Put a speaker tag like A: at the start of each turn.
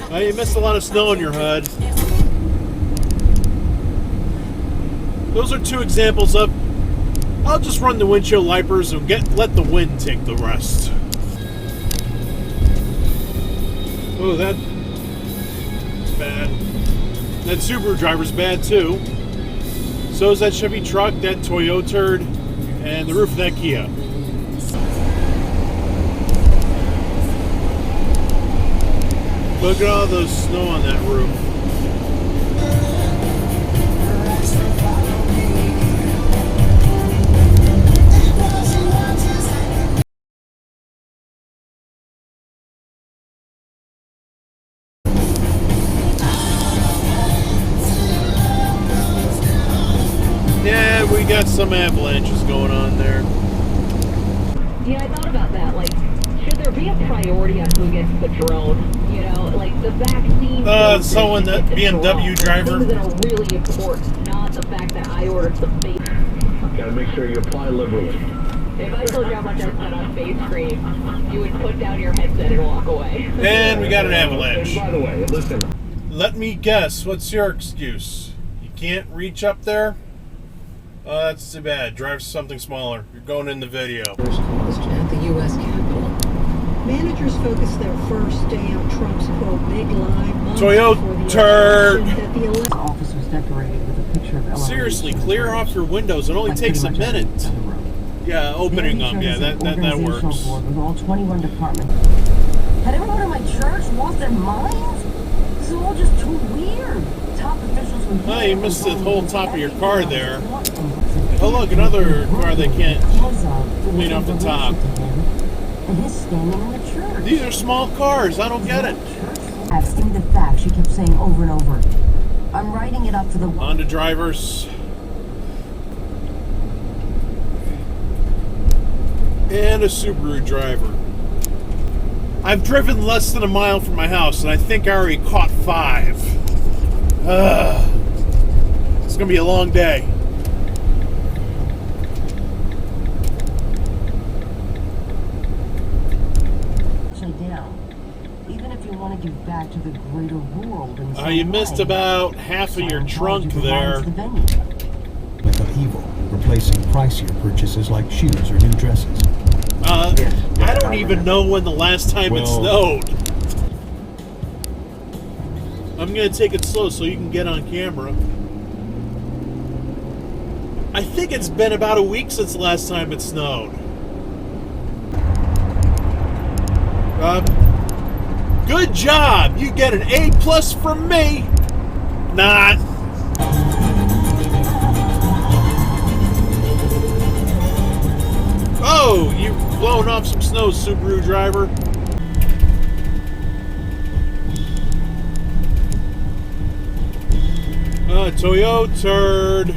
A: Well, you missed a lot of snow on your hood. Those are two examples of I'll just run the windshield wipers and let the wind take the rest. Oh, that's bad. That Subaru driver's bad too. So is that Chevy truck, that Toyota turd, and the roof of that Kia. Look at all the snow on that roof. Yeah, we got some avalanches going on there.
B: Yeah, I thought about that. Like, should there be a priority on who gets the drone? You know, like the vaccine.
A: Someone that BMW driver.
B: Things that are really important, not the fact that I ordered some face.
C: Gotta make sure you apply liberally.
B: If I told you how much I spent on face cream, you would put down your headset and walk away.
A: And we got an avalanche.
C: And by the way, listen.
A: Let me guess. What's your excuse? You can't reach up there? Oh, that's too bad. Drive something smaller. You're going in the video.
D: At the U.S. Capitol. Managers focused their first day on Trump's, quote, big lie months
A: Toyota
D: before the
A: turd.
D: election that the election
E: Office was decorated with a picture of
A: Seriously, clear off your windows. It only takes a minute. Yeah, opening them. Yeah, that works.
E: Board with all 21 departments. Had everyone in my church lost their minds? This is all just too weird. Top officials from
A: Oh, you missed the whole top of your car there. Oh, look, another car they can't clean off the top.
E: And he's standing in the church.
A: These are small cars. I don't get it.
E: Give me the facts, she kept saying over and over. I'm writing it up for the
A: On to drivers. And a Subaru driver. I've driven less than a mile from my house, and I think I already caught 5. It's going to be a long day.
E: Even if you want to give back to the greater world.
A: You missed about half of your trunk there.
F: Evil, replacing pricier purchases like shoes or new dresses.
A: I don't even know when the last time it snowed. I'm going to take it slow so you can get on camera. I think it's been about a week since the last time it snowed. Good job! You get an A+ from me! Not. Oh, you've blown off some snow, Subaru driver. Toyota turd.